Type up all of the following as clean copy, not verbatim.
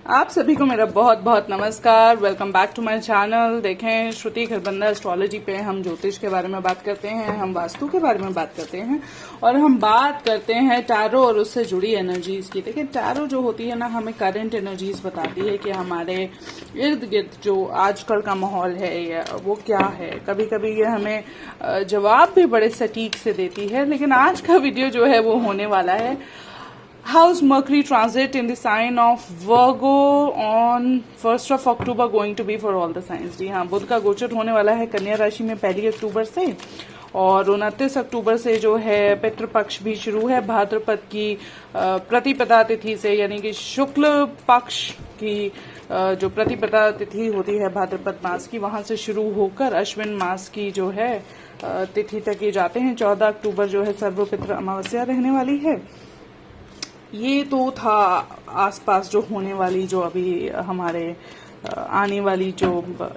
आप सभी को मेरा बहुत बहुत नमस्कार। Welcome back to my channel. देखें, श्रुति खरबंदा एस्ट्रोलॉजी पे हम ज्योतिष के बारे में बात करते हैं, हम वास्तु के बारे में बात करते हैं और हम बात करते हैं टैरो और उससे जुड़ी एनर्जीज की। देखिए, टैरो जो होती है ना, हमें करंट एनर्जीज बताती है कि हमारे इर्द गिर्द जो आजकल का माहौल है या वो क्या है। कभी कभी ये हमें जवाब भी बड़े सटीक से देती है। लेकिन आज का वीडियो जो है वो होने वाला है How's Mercury transit in the sign of Virgo on 1st of October going to be for all the signs? जी हाँ, बुध का गोचर होने वाला है कन्या राशि में 1 अक्टूबर से और 29 अक्टूबर से जो है पितृपक्ष भी शुरू है। भाद्रपद की प्रतिपदा तिथि से, यानी कि शुक्ल पक्ष की जो प्रतिपदा तिथि होती है भाद्रपद मास की, वहां से शुरू होकर अश्विन मास की जो है तिथि तक ये जाते हैं। 14 अक्टूबर जो है सर्वपितृ अमावस्या रहने वाली है। ये तो था आसपास जो होने वाली, जो अभी हमारे आने वाली जो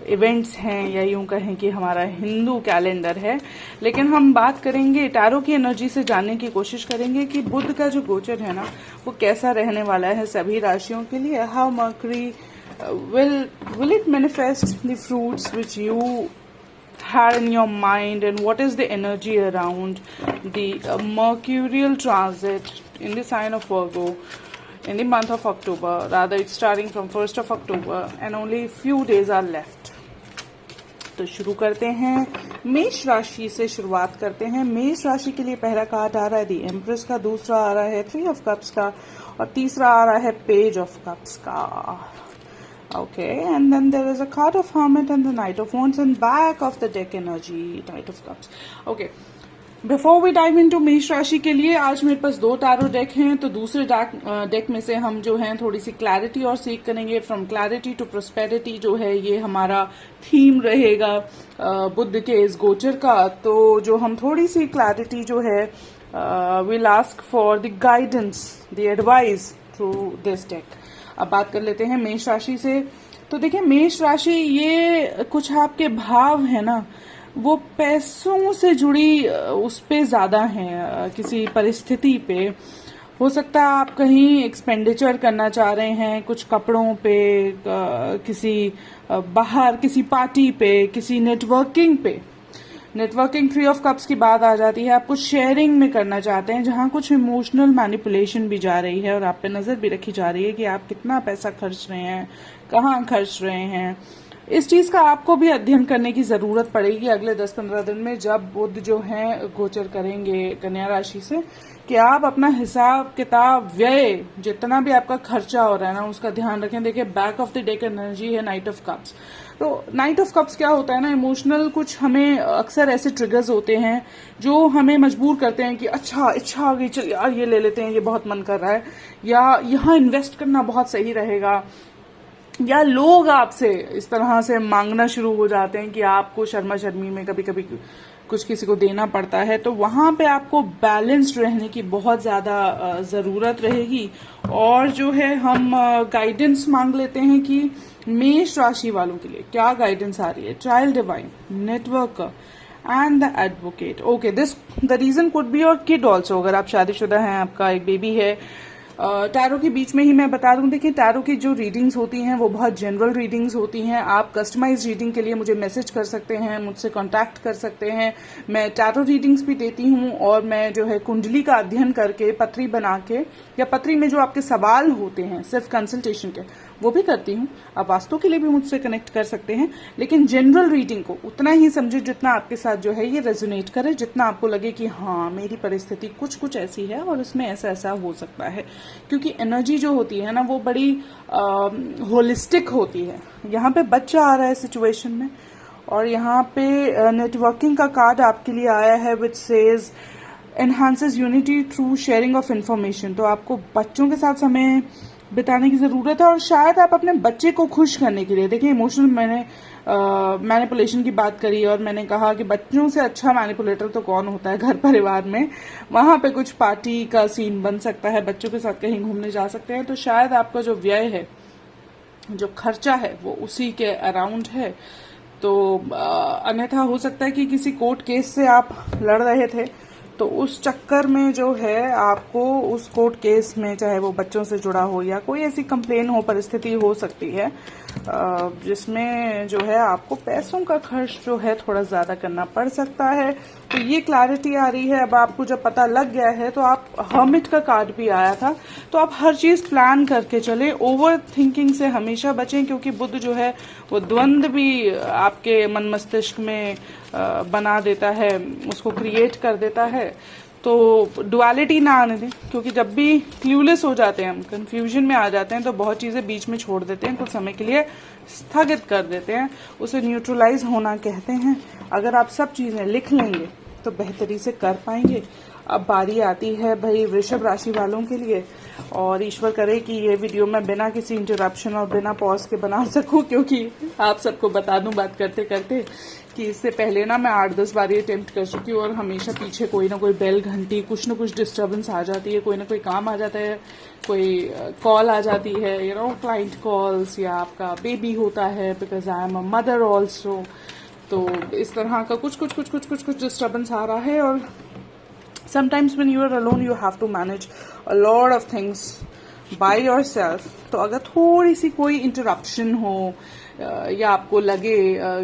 इवेंट्स हैं, या यूं कहें कि हमारा हिंदू कैलेंडर है। लेकिन हम बात करेंगे टैरो की एनर्जी से, जानने की कोशिश करेंगे कि बुध का जो गोचर है ना वो कैसा रहने वाला है सभी राशियों के लिए। How mercury will it manifest the fruits which you had in your mind, and what is the energy around the mercurial transit in the sign of Virgo in the month of October. Rather, it's starting from 1st of October and only few days are left. तो शुरू करते हैं, मेष राशि से शुरुआत करते हैं। मेष राशि के लिए पहला कार्ड आ रहा है दी एम्प्रेस का, दूसरा आ रहा है 3 ऑफ कप्स का और तीसरा आ रहा है पेज ऑफ कप्स का। Okay, and then there is a card of Hermit and the Knight of Wands and back of the deck energy, Knight of Cups. Okay, before we dive into मेष राशि के लिए, आज मेरे पास 2 tarot deck हैं। तो दूसरे डेक में से हम जो है थोड़ी सी क्लैरिटी और सीख करेंगे। फ्रॉम क्लैरिटी टू प्रोस्पेरिटी जो है ये हमारा थीम रहेगा बुध के इस गोचर का। तो जो हम थोड़ी सी क्लैरिटी जो है will ask for the guidance, the advice through this deck. अब बात कर लेते हैं मेष राशि से। तो देखिए, मेष राशि ये कुछ आपके भाव है ना, वो पैसों से जुड़ी उस पे ज्यादा है, किसी परिस्थिति पे। हो सकता है आप कहीं एक्सपेंडिचर करना चाह रहे हैं, कुछ कपड़ों पे, किसी बाहर किसी पार्टी पे, किसी नेटवर्किंग पे। नेटवर्किंग 3 ऑफ कप्स की बात आ जाती है। आप कुछ शेयरिंग में करना चाहते हैं जहां कुछ इमोशनल मैनिपुलेशन भी जा रही है और आप पे नजर भी रखी जा रही है कि आप कितना पैसा खर्च रहे हैं, कहाँ खर्च रहे हैं। इस चीज का आपको भी अध्ययन करने की जरूरत पड़ेगी अगले 10-15 दिन में, जब बुध जो है गोचर करेंगे कन्या राशि से, कि आप अपना हिसाब किताब, व्यय, जितना भी आपका खर्चा हो रहा है ना उसका ध्यान रखें। देखिए, back of the deck energy है नाइट ऑफ कप्स। तो नाइट ऑफ कप्स क्या होता है ना, इमोशनल कुछ हमें अक्सर ऐसे ट्रिगर्स होते हैं जो हमें मजबूर करते हैं कि अच्छा इच्छा आ गई, चल यार ये ले लेते हैं, ये बहुत मन कर रहा है, या यहाँ इन्वेस्ट करना बहुत सही रहेगा, या लोग आपसे इस तरह से मांगना शुरू हो जाते हैं कि आपको शर्मा शर्मी में कभी कभी कुछ किसी को देना पड़ता है। तो वहां पे आपको बैलेंस्ड रहने की बहुत ज्यादा जरूरत रहेगी। और जो है हम गाइडेंस मांग लेते हैं कि मेष राशि वालों के लिए क्या गाइडेंस आ रही है। Child divine, network and the advocate. Okay, this the reason could be your kid also. अगर आप शादीशुदा हैं, आपका एक बेबी है। टैरो के बीच में ही मैं बता दूं, देखिए टैरो की जो रीडिंग्स होती हैं वो बहुत जनरल रीडिंग्स होती हैं। आप कस्टमाइज रीडिंग के लिए मुझे मैसेज कर सकते हैं, मुझसे कांटेक्ट कर सकते हैं। मैं टैरो रीडिंग्स भी देती हूं और मैं जो है कुंडली का अध्ययन करके पत्री बना के, या पत्री में जो आपके सवाल होते हैं सिर्फ कंसल्टेशन के, वो भी करती हूँ। आप वास्तु के लिए भी मुझसे कनेक्ट कर सकते हैं। लेकिन जनरल रीडिंग को उतना ही समझे जितना आपके साथ जो है ये रेजोनेट करे, जितना आपको लगे कि हाँ मेरी परिस्थिति कुछ कुछ ऐसी है और इसमें ऐसा ऐसा हो सकता है। क्योंकि एनर्जी जो होती है ना वो बड़ी होलिस्टिक होती है। यहाँ पे बच्चा आ रहा है सिचुएशन में, और यहाँ पे नेटवर्किंग का कार्ड आपके लिए आया है which says enhances unity through sharing of information. तो आपको बच्चों के साथ समय बिताने की जरूरत है, और शायद आप अपने बच्चे को खुश करने के लिए, देखिए इमोशनल मैंने मैनिपुलेशन की बात करी और मैंने कहा कि बच्चों से अच्छा मैनिपुलेटर तो कौन होता है घर परिवार में। वहां पे कुछ पार्टी का सीन बन सकता है, बच्चों के साथ कहीं घूमने जा सकते हैं। तो शायद आपका जो व्यय है, जो खर्चा है, वो उसी के अराउंड है। तो अन्यथा हो सकता है कि किसी कोर्ट केस से आप लड़ रहे थे तो तो उस चक्कर में जो है आपको उस कोर्ट केस में, चाहे वो बच्चों से जुड़ा हो या कोई ऐसी कंप्लेन हो, परिस्थिति हो सकती है जिसमें जो है आपको पैसों का खर्च जो है थोड़ा ज़्यादा करना पड़ सकता है। तो ये क्लैरिटी आ रही है। अब आपको जब पता लग गया है, तो आप हर्मिट का कार्ड भी आया था, तो आप हर चीज़ प्लान करके चले। ओवर थिंकिंग से हमेशा बचें, क्योंकि बुध जो है वो द्वंद्व भी आपके मन मस्तिष्क में बना देता है, उसको क्रिएट कर देता है। तो डुअलिटी ना आने दें, क्योंकि जब भी क्लूलेस हो जाते हैं, हम कंफ्यूजन में आ जाते हैं, तो बहुत चीज़ें बीच में छोड़ देते हैं, कुछ समय के लिए स्थगित कर देते हैं। उसे न्यूट्रलाइज होना कहते हैं। अगर आप सब चीज़ें लिख लेंगे तो बेहतरी से कर पाएंगे। अब बारी आती है भाई वृषभ राशि वालों के लिए, और ईश्वर करे कि ये वीडियो मैं बिना किसी इंटरप्शन और बिना पॉज के बना सकूं, क्योंकि आप सबको बता दूं बात करते करते कि इससे पहले ना मैं 8-10 बार ये अटेम्प्ट कर चुकी हूँ, और हमेशा पीछे कोई ना कोई बेल घंटी, कुछ ना कुछ डिस्टर्बेंस आ जाती है, कोई ना कोई काम आ जाता है, कोई कॉल आ जाती है, क्लाइंट कॉल्स, या आपका बेबी होता है, because I am a mother also. तो इस तरह का कुछ डिस्टर्बेंस आ रहा है। और sometimes when you are alone you have to manage a lot of things by yourself। तो अगर थोड़ी सी कोई इंटरप्शन हो या आपको लगे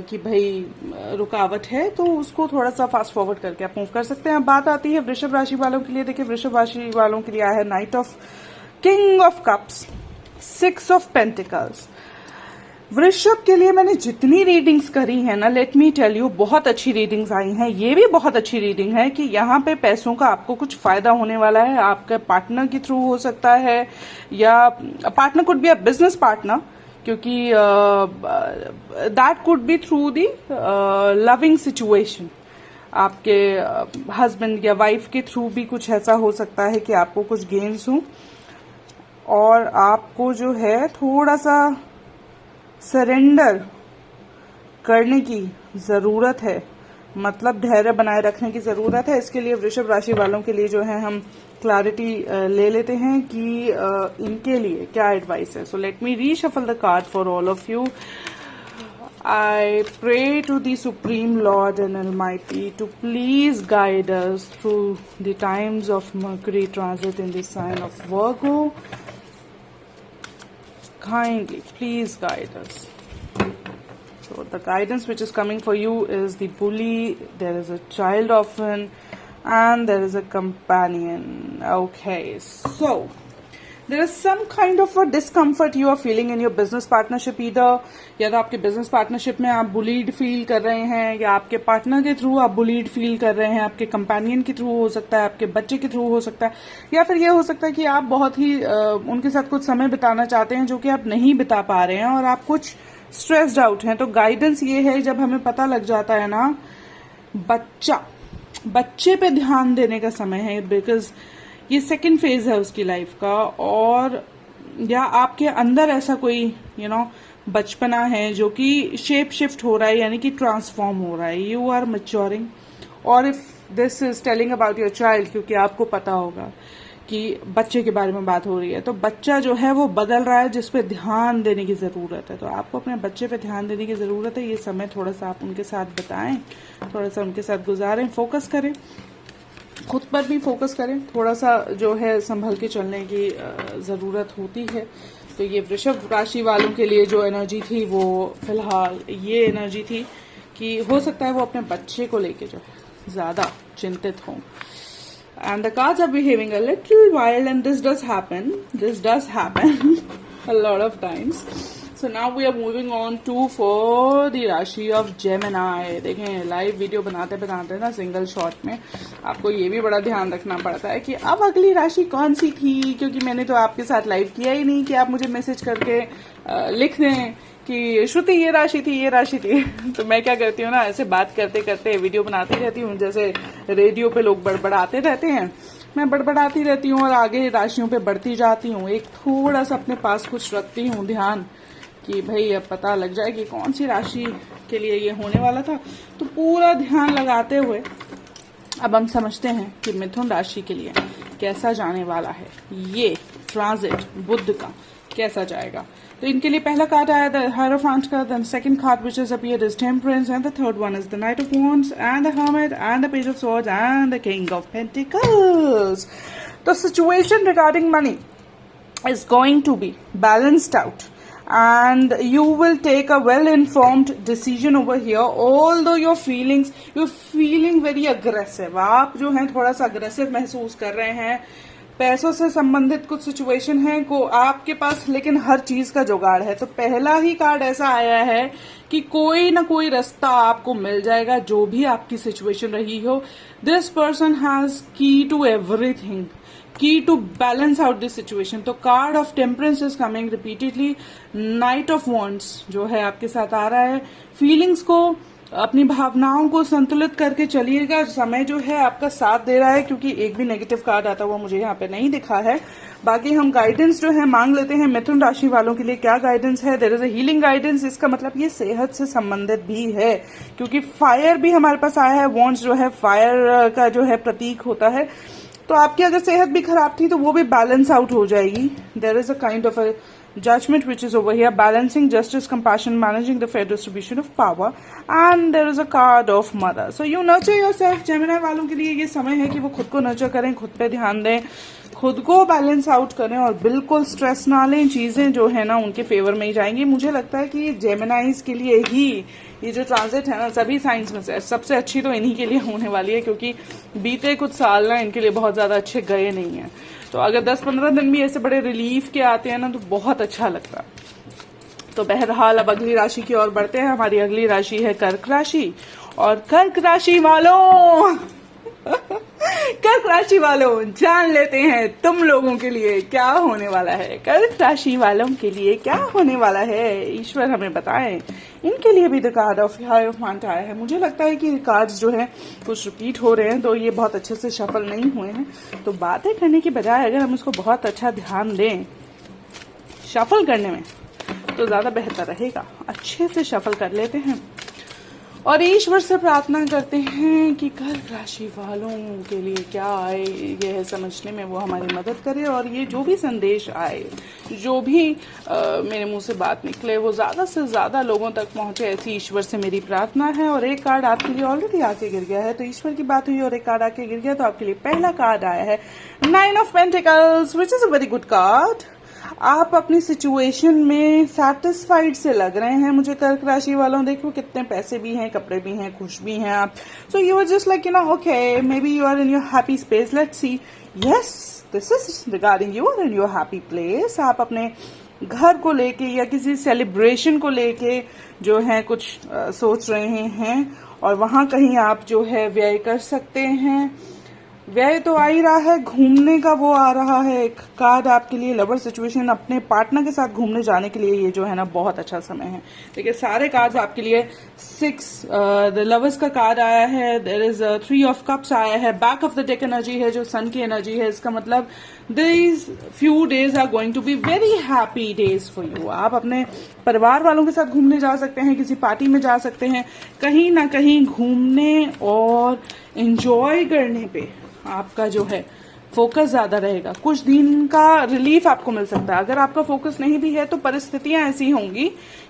कि भाई रुकावट है, तो उसको थोड़ा सा फास्ट फॉरवर्ड करके आप मूव कर सकते हैं। अब बात आती है वृषभ राशि वालों के लिए। देखिए, वृषभ राशि वालों के लिए आया है night of king of cups, 6 of pentacles. वृषभ के लिए मैंने जितनी रीडिंग्स करी है ना, लेट मी टेल यू, बहुत अच्छी रीडिंग्स आई हैं। ये भी बहुत अच्छी रीडिंग है कि यहाँ पे पैसों का आपको कुछ फायदा होने वाला है। आपके पार्टनर के थ्रू हो सकता है, या partner could be a business partner, क्योंकि that could be through the loving situation. आपके हस्बैंड या वाइफ के थ्रू भी कुछ ऐसा हो सकता है कि आपको कुछ गेन्स हो, और आपको जो है थोड़ा सा सरेंडर करने की ज़रूरत है, मतलब धैर्य बनाए रखने की ज़रूरत है। इसके लिए वृषभ राशि वालों के लिए जो है हम क्लैरिटी ले लेते हैं कि इनके लिए क्या एडवाइस है। So let me reshuffle the card for all of you. I pray to the Supreme Lord and Almighty to please guide us through the times of Mercury transit in the sign of Virgo. Kindly, please guide us. So the guidance which is coming for you is the bully, there is a child orphan, and there is a companion. Okay, so there is some kind of a discomfort you are feeling in your business partnership either, या तो आपके business partnership में आप bullied feel कर रहे हैं, या आपके पार्टनर के थ्रू आप बुलीड फील कर रहे हैं, आपके कंपेनियन के थ्रू हो सकता है, आपके बच्चे के थ्रू हो सकता है, या फिर ये हो सकता है कि आप बहुत ही उनके साथ कुछ समय बिताना चाहते हैं जो कि आप नहीं बिता पा रहे हैं, और आप कुछ स्ट्रेस्ड आउट हैं। तो गाइडेंस ये है, जब हमें पता लग जाता है ना, बच्चे पे ध्यान देने का समय है, बिकॉज ये सेकंड फेज है उसकी लाइफ का, और या आपके अंदर ऐसा कोई बचपना है जो कि शेप शिफ्ट हो रहा है, यानी कि ट्रांसफॉर्म हो रहा है। यू आर मैच्योरिंग, और if this is telling about your child, क्योंकि आपको पता होगा कि बच्चे के बारे में बात हो रही है, तो बच्चा जो है वो बदल रहा है, जिस पे ध्यान देने की जरूरत है। तो आपको अपने बच्चे पे ध्यान देने की जरूरत है। ये समय थोड़ा सा आप उनके साथ बिताएं, थोड़ा सा उनके साथ गुजारें, फोकस करें, खुद पर भी फोकस करें, थोड़ा सा जो है संभल के चलने की ज़रूरत होती है। तो ये वृषभ राशि वालों के लिए जो एनर्जी थी, वो फिलहाल ये एनर्जी थी कि हो सकता है वो अपने बच्चे को लेके जो है ज़्यादा चिंतित हों। And the cards are behaving a little wild, and this does happen a lot of times. So now we are moving on to for the राशि of Gemini। देखें, लाइव वीडियो बनाते बनाते ना सिंगल शॉट में आपको ये भी बड़ा ध्यान रखना पड़ता है कि अब अगली राशि कौन सी थी, क्योंकि मैंने तो आपके साथ लाइव किया ही नहीं कि आप मुझे मैसेज करके लिख दें कि श्रुति ये राशि थी, ये राशि थी। तो मैं क्या करती हूँ ना, ऐसे बात करते करते वीडियो बनाती रहती हूँ, जैसे रेडियो पे लोग बड़बड़ाते रहते हैं, मैं बड़बड़ाती रहती हूँ और आगे राशियों पे बढ़ती जाती हूँ। एक थोड़ा सा अपने पास कुछ रखती हूँ ध्यान कि भाई अब पता लग जाए कि कौन सी राशि के लिए ये होने वाला था। तो पूरा ध्यान लगाते हुए अब हम समझते हैं कि मिथुन राशि के लिए कैसा जाने वाला है ये ट्रांजिट बुध का, कैसा जाएगा। तो इनके लिए पहला कार्ड आया द हायरोफांट का, the second card which is appeared is temperance and the third one is the knight of wands and the hermit and the page of swords and the king of pentacles. तो situation regarding money is going to be balanced out and you will take a well informed decision over here, although you're feeling very aggressive। आप जो हैं थोड़ा सा aggressive महसूस कर रहे हैं, पैसों से संबंधित कुछ सिचुएशन है को आपके पास, लेकिन हर चीज का जुगाड़ है। तो पहला ही कार्ड ऐसा आया है कि कोई ना कोई रास्ता आपको मिल जाएगा, जो भी आपकी सिचुएशन रही हो। This person has key to everything, key to balance out this situation. तो card of temperance is coming repeatedly, knight of wands जो है आपके साथ आ रहा है। फीलिंग्स को, अपनी भावनाओं को संतुलित करके चलिएगा, समय जो है आपका साथ दे रहा है, क्योंकि एक भी नेगेटिव कार्ड आता हुआ मुझे यहाँ पे नहीं दिखा है। बाकी हम गाइडेंस जो है मांग लेते हैं मिथुन राशि वालों के लिए। क्या गाइडेंस है? There is a healing guidance. इसका मतलब ये सेहत से संबंधित भी है, क्योंकि फायर भी हमारे पास आया है। वॉन्ड्स जो है फायर का जो है प्रतीक होता है। तो आपकी अगर सेहत भी खराब थी तो वो भी बैलेंस आउट हो जाएगी। There is a kind of a judgment which is over here, balancing justice, compassion, managing the fair distribution of power, and there is a card of mother. So you nurture yourself। Gemini वालों के लिए ये समय है कि वो खुद को नर्चर करें, खुद पे ध्यान दें, खुद को बैलेंस आउट करें और बिल्कुल स्ट्रेस ना लें। चीजें जो है ना उनके फेवर में ही जाएंगी। मुझे लगता है कि जेमिनाइज के लिए ही ये जो ट्रांजिट है ना, सभी साइंस में से सबसे अच्छी तो इन्हीं के लिए होने वाली है, क्योंकि बीते कुछ साल ना इनके लिए बहुत ज्यादा अच्छे गए नहीं है। तो अगर 10-15 दिन भी ऐसे बड़े रिलीफ के आते हैं ना तो बहुत अच्छा लगता। तो बहरहाल अब अगली राशि की ओर बढ़ते हैं। हमारी अगली राशि है कर्क राशि। और कर्क राशि वालों कर्क राशि वालों जान लेते हैं तुम लोगों के लिए क्या होने वाला है। कर्क राशि वालों के लिए क्या होने वाला है, ईश्वर हमें बताएं। इनके लिए भी द कार्ड ऑफ हायरोफांट आया है। मुझे लगता है कि कार्ड्स जो है कुछ रिपीट हो रहे हैं, तो ये बहुत अच्छे से शफल नहीं हुए हैं। तो बातें करने की बजाय अगर हम इसको बहुत अच्छा ध्यान दें शफल करने में, तो ज्यादा बेहतर रहेगा। अच्छे से शफल कर लेते हैं और ईश्वर से प्रार्थना करते हैं कि कर्क राशि वालों के लिए क्या आए, यह समझने में वो हमारी मदद करे। और ये जो भी संदेश आए, जो भी मेरे मुंह से बात निकले, वो ज्यादा से ज्यादा लोगों तक पहुंचे, ऐसी ईश्वर से मेरी प्रार्थना है। और एक कार्ड आपके लिए ऑलरेडी आके गिर गया है, तो ईश्वर की बात हुई और एक कार्ड आके गिर गया। तो आपके लिए पहला कार्ड आया है 9 of pentacles, which is a very good card. आप अपनी सिचुएशन में सैटिस्फाइड से लग रहे हैं। मुझे कर्क राशि वालों, देखो कितने पैसे भी हैं, कपड़े भी हैं, खुश भी हैं आप। So you are just like okay, may be you are in your happy space. Let's see. Yes, this is regarding you are in your happy place. आप अपने घर को लेके या किसी सेलिब्रेशन को लेके जो है कुछ सोच रहे हैं, और वहां कहीं आप जो है व्यय कर सकते हैं। व्यय तो आ ही रहा है, घूमने का वो आ रहा है। एक कार्ड आपके लिए लवर सिचुएशन, अपने पार्टनर के साथ घूमने जाने के लिए ये जो है ना बहुत अच्छा समय है। देखिए सारे कार्ड्स आपके लिए 6 द लवर्स का कार्ड आया है, देयर इज 3 ऑफ कप्स आया है, back of the deck energy है जो सन की एनर्जी है। इसका मतलब these few days are going to be very happy days for you. आप अपने परिवार वालों के साथ घूमने जा सकते हैं, किसी पार्टी में जा सकते हैं, कहीं ना कहीं घूमने और एंजॉय करने पे आपका जो है फोकस ज्यादा रहेगा। कुछ दिन का रिलीफ आपको मिल सकता है। अगर आपका फोकस नहीं भी है तो परिस्थितियां ऐसी होंगी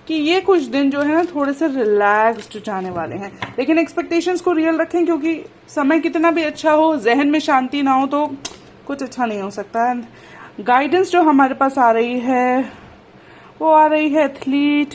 कि ये कुछ दिन जो है ना थोड़े से रिलैक्स्ड जाने वाले हैं। लेकिन एक्सपेक्टेशंस को रियल रखें, क्योंकि समय कितना भी अच्छा हो, जहन में शांति ना हो तो कुछ अच्छा नहीं हो सकता है। गाइडेंस जो हमारे पास आ रही है वो आ रही है एथलीट,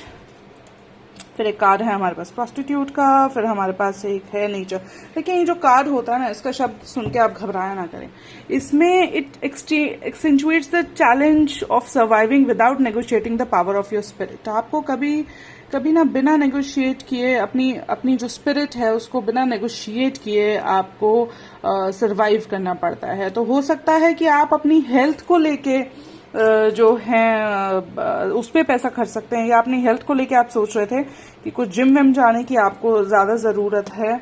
फिर एक कार्ड है हमारे पास प्रोस्टिट्यूट का, फिर हमारे पास एक है नेचर। लेकिन ये जो कार्ड होता है ना, इसका शब्द सुन के आप घबराया ना करें। इसमें it accentuates the challenge of surviving without negotiating the power of your spirit. आपको कभी ना बिना नेगोशिएट किए अपनी जो स्पिरिट है उसको बिना नेगोशिएट किए आपको सर्वाइव करना पड़ता है। तो हो सकता है कि आप अपनी हेल्थ को लेके जो है उस पे पैसा खर्च सकते हैं, या अपनी हेल्थ को लेके आप सोच रहे थे कि कुछ जिम विम जाने की आपको ज्यादा जरूरत है,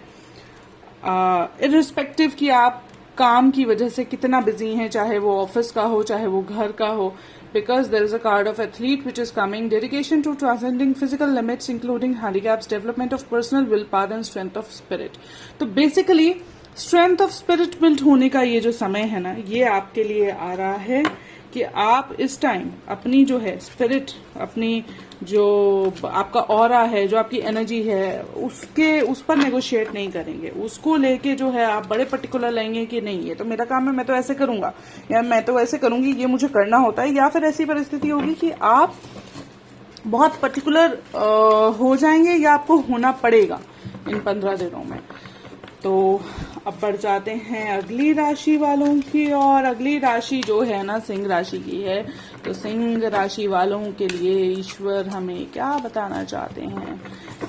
इर्रिस्पेक्टिव कि आप काम की वजह से कितना बिजी हैं, चाहे वो ऑफिस का हो चाहे वो घर का हो। Because there is a card of athlete which is coming, dedication to transcending physical limits including handicaps, development of personal will power and strength of spirit. तो basically strength of spirit build होने का ये जो समय है ना, ये आपके लिए आ रहा है कि आप इस टाइम अपनी जो है स्पिरिट, अपनी जो आपका ऑरा है, जो आपकी एनर्जी है, उस पर नेगोशिएट नहीं करेंगे। उसको लेके जो है आप बड़े पर्टिकुलर लेंगे कि नहीं ये तो मेरा काम है, मैं तो ऐसे करूंगा या मैं तो ऐसे करूंगी, ये मुझे करना होता है। या फिर ऐसी परिस्थिति होगी कि आप बहुत पर्टिकुलर हो जाएंगे या आपको होना पड़ेगा इन 15 दिनों में। तो अब बढ़ जाते हैं अगली राशि वालों की, और अगली राशि जो है ना सिंह राशि की है। तो सिंह राशि वालों के लिए ईश्वर हमें क्या बताना चाहते हैं,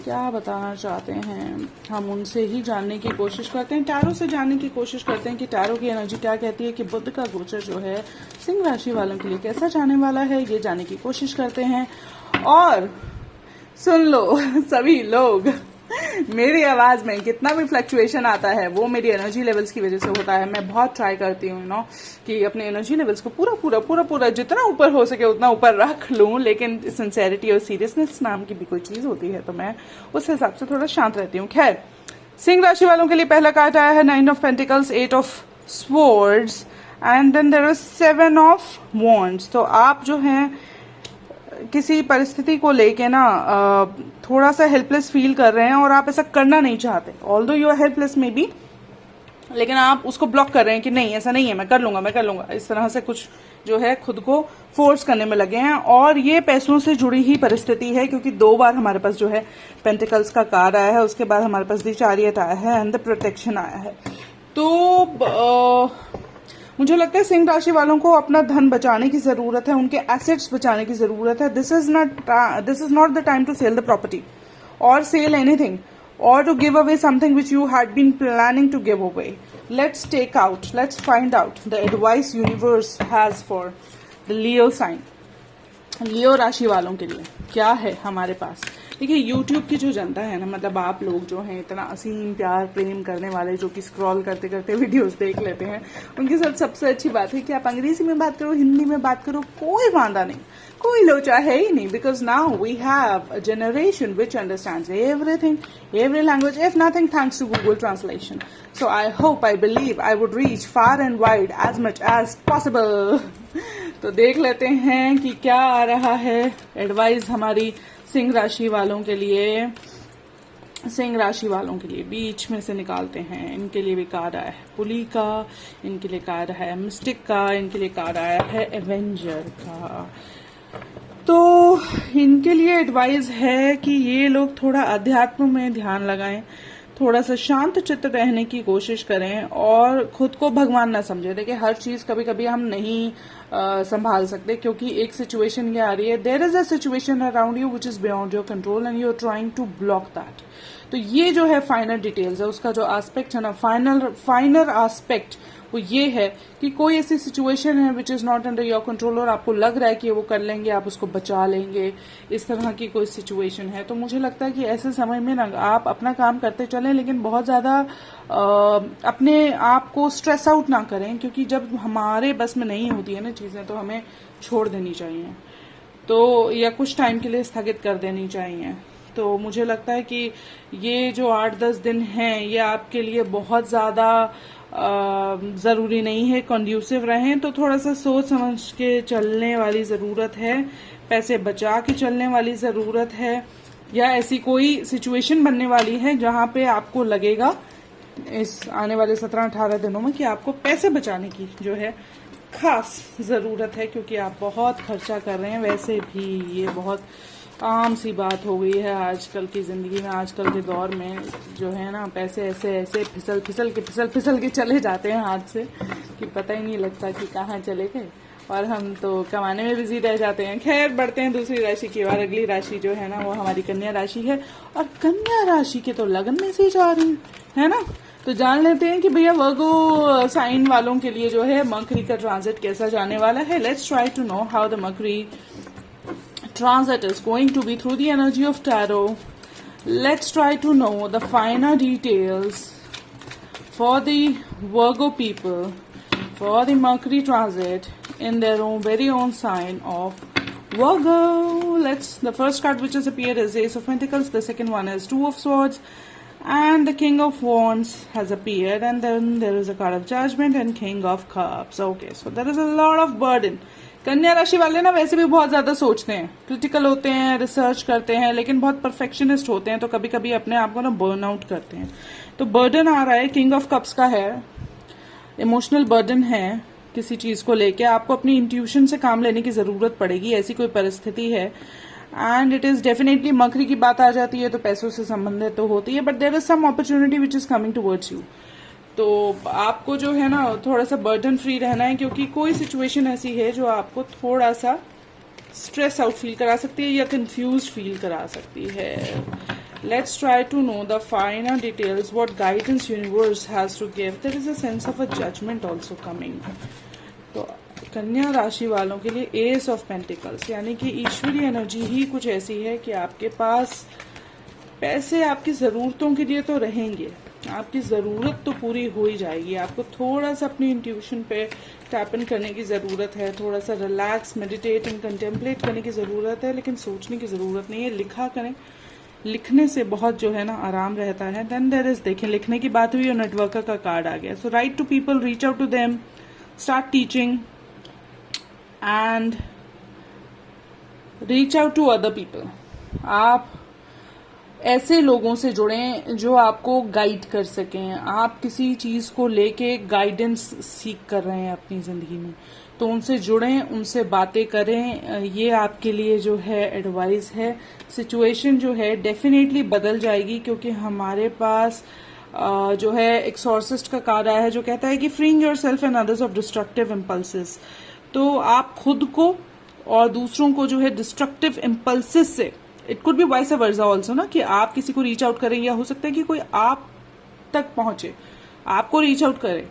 क्या बताना चाहते हैं, हम उनसे ही जानने की कोशिश करते हैं, टैरो से जानने की कोशिश करते हैं कि टैरो की एनर्जी क्या कहती है, कि बुध का गोचर जो है सिंह राशि वालों के लिए कैसा जाने वाला है, ये जानने की कोशिश करते हैं। और सुन लो सभी लोग, मेरी आवाज में कितना भी फ्लक्चुएशन आता है वो मेरी एनर्जी लेवल्स की वजह से होता है। मैं बहुत ट्राई करती हूँ कि अपने एनर्जी लेवल्स को पूरा पूरा पूरा पूरा जितना ऊपर हो सके उतना ऊपर रख लूं, लेकिन सिंसेरिटी और सीरियसनेस नाम की भी कोई चीज होती है तो मैं उस हिसाब से थोड़ा शांत रहती हूँ। खैर, सिंह राशि वालों के लिए पहला कार्ड आया है 9 of pentacles, 8 of swords and then there is 7 of wands. तो आप जो हैं किसी परिस्थिति को लेके ना थोड़ा सा हेल्पलेस फील कर रहे हैं और आप ऐसा करना नहीं चाहते। Although you are helpless may be, लेकिन आप उसको ब्लॉक कर रहे हैं कि नहीं ऐसा नहीं है, मैं कर लूंगा मैं कर लूंगा। इस तरह से कुछ जो है खुद को फोर्स करने में लगे हैं। और ये पैसों से जुड़ी ही परिस्थिति है, क्योंकि 2 बार हमारे पास जो है पेंटिकल्स का कार्ड आया है, उसके बाद हमारे पास द चैरियट आया है एंड द प्रोटेक्शन आया है। तो मुझे लगता है सिंह राशि वालों को अपना धन बचाने की जरूरत है, उनके एसेट्स बचाने की जरूरत है। This is not the time to sell the property और sell anything or to give away something which you had been planning to give away. Let's find out the advice universe has for the Leo sign. लियो राशि वालों के लिए क्या है हमारे पास। देखिए, YouTube की जो जनता है ना, मतलब आप लोग जो हैं इतना असीम प्यार प्रेम करने वाले, जो कि स्क्रॉल करते करते वीडियोस देख लेते हैं, उनके साथ सबसे अच्छी बात है कि आप अंग्रेजी में बात करो, हिंदी में बात करो, कोई वादा नहीं, कोई लोचा है ही नहीं। Because now we have a generation which understands everything, every language, if nothing thanks to Google translation. So I hope, I believe I would reach far and wide as much as possible. तो देख लेते हैं कि क्या आ रहा है advice हमारी सिंह राशि वालों के लिए। सिंह राशि वालों के लिए बीच में से निकालते हैं। इनके लिए भी कार्ड आया है पुली का, इनके लिए कार्ड है मिस्टिक का, इनके लिए कार्ड आया है एवेंजर का। तो इनके लिए एडवाइस है कि ये लोग थोड़ा अध्यात्म में ध्यान लगाएं, थोड़ा सा शांत चित्त रहने की कोशिश करें और खुद को भगवान ना समझे। देखिए, हर चीज कभी कभी हम नहीं संभाल सकते, क्योंकि एक सिचुएशन ये आ रही है, there is a situation around you which is beyond your control and you are trying to block that. तो ये जो है फाइनल डिटेल्स है, उसका जो एस्पेक्ट है ना, फाइनल एस्पेक्ट वो ये है कि कोई ऐसी सिचुएशन है which is not under your control और आपको लग रहा है कि वो कर लेंगे, आप उसको बचा लेंगे, इस तरह की कोई सिचुएशन है। तो मुझे लगता है कि ऐसे समय में ना आप अपना काम करते चलें, लेकिन बहुत ज्यादा अपने आप को स्ट्रेस आउट ना करें, क्योंकि जब हमारे बस में नहीं होती है ना चीजें, तो हमें छोड़ देनी चाहिए, तो या कुछ टाइम के लिए स्थगित कर देनी चाहिए। तो मुझे लगता है कि ये जो 8-10 दिन हैं ये आपके लिए बहुत ज्यादा जरूरी नहीं है, कंड्यूसिव रहें। तो थोड़ा सा सोच समझ के चलने वाली जरूरत है, पैसे बचा के चलने वाली जरूरत है, या ऐसी कोई सिचुएशन बनने वाली है जहां पे आपको लगेगा इस आने वाले 17-18 दिनों में कि आपको पैसे बचाने की जो है खास जरूरत है, क्योंकि आप बहुत खर्चा कर रहे हैं। वैसे भी ये बहुत आम सी बात हो गई है आजकल की जिंदगी में, आजकल के दौर में जो है ना, पैसे ऐसे ऐसे फिसल के चले जाते हैं हाथ से कि पता ही नहीं लगता कि कहाँ चले गए, और हम तो कमाने में बिजी रह जाते हैं। खैर, बढ़ते हैं दूसरी राशि की ओर। अगली राशि जो है ना वो हमारी कन्या राशि है, और कन्या राशि के तो लगन में से जा रही है ना। तो जान लेते हैं कि भैया वर्गो साइन वालों के लिए जो है मर्करी का ट्रांजिट कैसा जाने वाला है। Let's try to know how the Mercury transit is going to be through the energy of tarot. Let's try to know the finer details for the Virgo people, for the Mercury transit in their own very own sign of Virgo. The first card which has appeared is Ace of Pentacles, the second one is Two of Swords, and the King of Wands has appeared, and then there is a card of Judgment and King of Cups. Okay, so there is a lot of burden कन्या राशि वाले ना वैसे भी बहुत ज्यादा सोचते हैं, क्रिटिकल होते हैं, रिसर्च करते हैं, लेकिन बहुत परफेक्शनिस्ट होते हैं, तो कभी कभी अपने आप को ना बर्न आउट करते हैं। तो बर्डन आ रहा है, किंग ऑफ कप्स का है, इमोशनल बर्डन है किसी चीज को लेके। आपको अपनी इंट्यूशन से काम लेने की जरूरत पड़ेगी, ऐसी कोई परिस्थिति है। एंड इट इज डेफिनेटली मकरी की बात आ जाती है तो पैसों से संबंधित तो होती है, but there is some opportunity which is coming towards you. तो आपको जो है ना थोड़ा सा बर्डन फ्री रहना है, क्योंकि कोई सिचुएशन ऐसी है जो आपको थोड़ा सा स्ट्रेस आउट फील करा सकती है या कंफ्यूज फील करा सकती है। Let's try to know the final details what guidance universe has to give. There is a sense of a judgment also coming. तो कन्या राशि वालों के लिए एस ऑफ पेंटिकल्स, यानी कि ईश्वरीय एनर्जी ही कुछ ऐसी है कि आपके पास पैसे आपकी जरूरतों के लिए तो रहेंगे, आपकी जरूरत तो पूरी हो ही जाएगी। आपको थोड़ा सा अपनी इंट्यूशन पे टैप इन करने की जरूरत है, थोड़ा सा रिलैक्स, मेडिटेट एंड कंटेम्पलेट करने की जरूरत है, लेकिन सोचने की जरूरत नहीं है। लिखा करें, लिखने से बहुत जो है ना आराम रहता है। देन देयर इज, देखें लिखने की बात हुई और नेटवर्कर का कार्ड आ गया। So write to people, reach out to them, start teaching and reach out to other people. आप ऐसे लोगों से जुड़ें जो आपको गाइड कर सकें। आप किसी चीज को लेके गाइडेंस सीख कर रहे हैं अपनी जिंदगी में, तो उनसे जुड़ें, उनसे बातें करें। ये आपके लिए जो है एडवाइस है। सिचुएशन जो है डेफिनेटली बदल जाएगी, क्योंकि हमारे पास जो है एक्सॉर्सिस्ट का कार्ड आया है जो कहता है कि freeing yourself and others of destructive impulses. तो आप खुद को और दूसरों को जो है डिस्ट्रक्टिव इम्पल्सेस से, it could be vice versa also ना, कि आप किसी को रीच आउट करें, या हो सकता है कि कोई आप तक पहुंचे, आपको रीच आउट करे,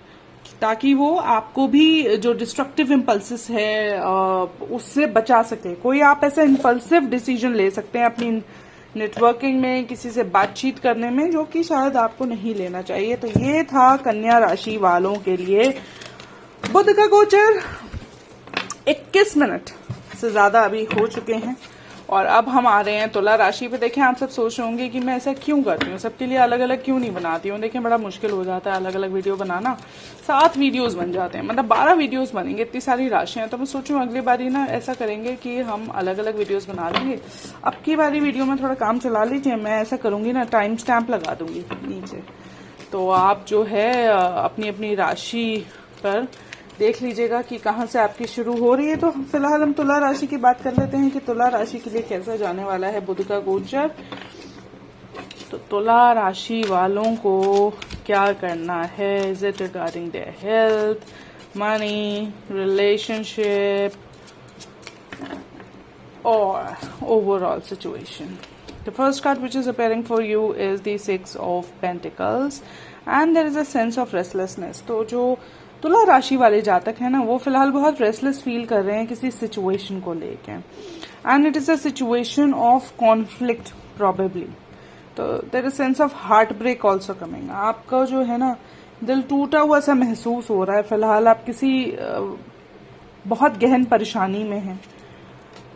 ताकि वो आपको भी जो डिस्ट्रक्टिव इम्पल्सिस है उससे बचा सके। कोई आप ऐसा इम्पल्सिव डिसीजन ले सकते हैं अपनी नेटवर्किंग में, किसी से बातचीत करने में, जो कि शायद आपको नहीं लेना चाहिए। तो ये था कन्या राशि वालों के लिए बुध का गोचर। 21 मिनट से ज्यादा अभी हो चुके हैं और अब हम आ रहे हैं तुला राशि पे। देखें, आप सब सोच रहे होंगे कि मैं ऐसा क्यों करती हूँ, सबके लिए अलग अलग क्यों नहीं बनाती हूँ। देखें, बड़ा मुश्किल हो जाता है अलग अलग वीडियो बनाना। 7 वीडियोस बन जाते हैं, मतलब 12 वीडियोस बनेंगे, इतनी सारी राशियां। तो मैं सोचूं अगली बारी ना ऐसा करेंगे कि हम अलग अलग वीडियोस बना लेंगे। अब की बारी वीडियो में थोड़ा काम चला लीजिए, मैं ऐसा करूंगी ना, टाइम स्टैम्प लगा दूंगी नीचे, तो आप जो है अपनी अपनी राशि पर देख लीजिएगा कि कहाँ से आपकी शुरू हो रही है। तो फिलहाल हम तुला राशि की बात कर लेते हैं कि तुला राशि के लिए कैसा जाने वाला है बुध का गोचर। तो तुला राशि वालों को क्या करना है? Is it regarding their health, money, relationship और overall situation? The first card which is appearing for you is the 6 of Pentacles and there is a sense of restlessness. तो जो तुला राशि वाले जातक है ना, वो फिलहाल बहुत रेस्टलेस फील कर रहे हैं किसी सिचुएशन को लेके, and it is a situation of conflict probably. तो there is sense of heart break also coming. आपका जो है ना दिल टूटा हुआ सा महसूस हो रहा है। फिलहाल आप किसी बहुत गहन परेशानी में हैं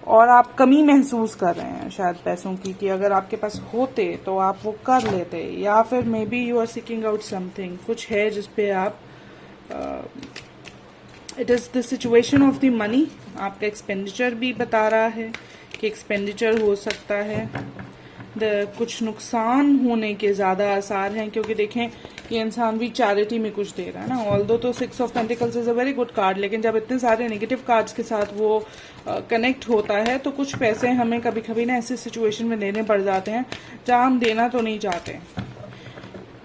और आप कमी महसूस कर रहे हैं शायद पैसों की, कि अगर आपके पास होते तो आप वो कर लेते, या फिर may be you are seeking out something. कुछ है जिसपे आप it is the situation of the money. आपका एक्सपेंडिचर भी बता रहा है कि एक्सपेंडिचर हो सकता है, कुछ नुकसान होने के ज्यादा आसार हैं, क्योंकि देखें ये इंसान भी चैरिटी में कुछ दे रहा है ना। ऑल्दो तो 6 of pentacles is a very good card, लेकिन जब इतने सारे नेगेटिव कार्ड्स के साथ वो कनेक्ट होता है तो कुछ पैसे हमें कभी कभी ना ऐसी सिचुएशन में देने पड़ जाते हैं जहां हम देना तो नहीं चाहते।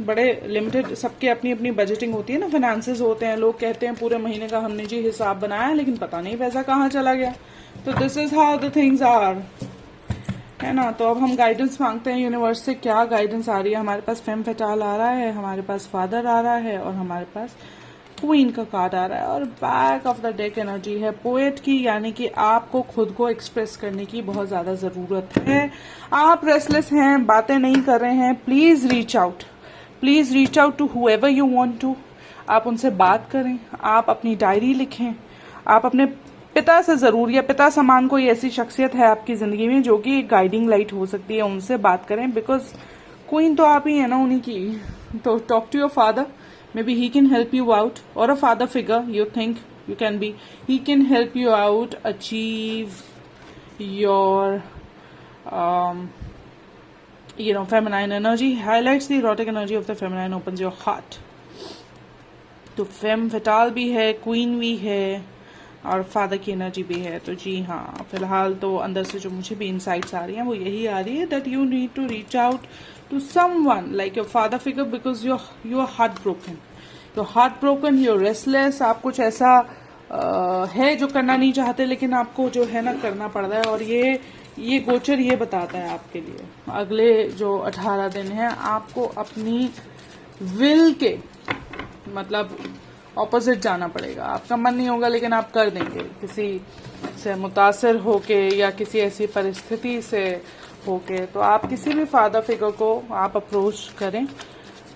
बड़े लिमिटेड, सबकी अपनी अपनी बजटिंग होती है ना, फाइनेंसेस होते हैं। लोग कहते हैं पूरे महीने का हमने जी हिसाब बनाया, लेकिन पता नहीं पैसा कहाँ चला गया। तो this is how the things are, है ना। तो अब हम गाइडेंस मांगते हैं यूनिवर्स से। क्या गाइडेंस आ रही है? हमारे पास फेम फैटाल आ रहा है, हमारे पास फादर आ रहा है और हमारे पास क्वीन का कार्ड आ रहा है, और back of the deck energy है पोएट की, यानी कि आपको खुद को एक्सप्रेस करने की बहुत ज्यादा जरूरत है। आप रेस्टलेस हैं, बातें नहीं कर रहे हैं, please reach out, please reach out to whoever you want to. आप उनसे बात करें, आप अपनी डायरी लिखें, आप अपने पिता से जरूर, या पिता समान कोई ऐसी शख्सियत है आपकी जिंदगी में जो कि एक गाइडिंग लाइट हो सकती है, उनसे बात करें, बिकॉज क्वीन तो आप ही है ना उन्हीं की। तो talk to your father, maybe he can help you out, और a father figure you think You can be, he can help you out achieve your feminine energy, highlights the erotic energy of the feminine, opens your heart. तो fame फटाल भी है, queen भी है और father की energy भी है. तो जी हाँ, फिलहाल तो अंदर से जो मुझे भी इनसाइट्स आ रही हैं वो यही आ रही है that you need to reach out to someone like your father figure because you are heart broken. You heart broken, you restless. आप कुछ ऐसा है जो करना नहीं चाहते लेकिन आपको जो है ना करना पड़ रहा है. और ये गोचर ये बताता है आपके लिए अगले जो 18 दिन है आपको अपनी विल के मतलब ऑपोजिट जाना पड़ेगा. आपका मन नहीं होगा लेकिन आप कर देंगे किसी से मुतासर होके या किसी ऐसी परिस्थिति से होके. तो आप किसी भी फादर फिगर को आप अप्रोच करें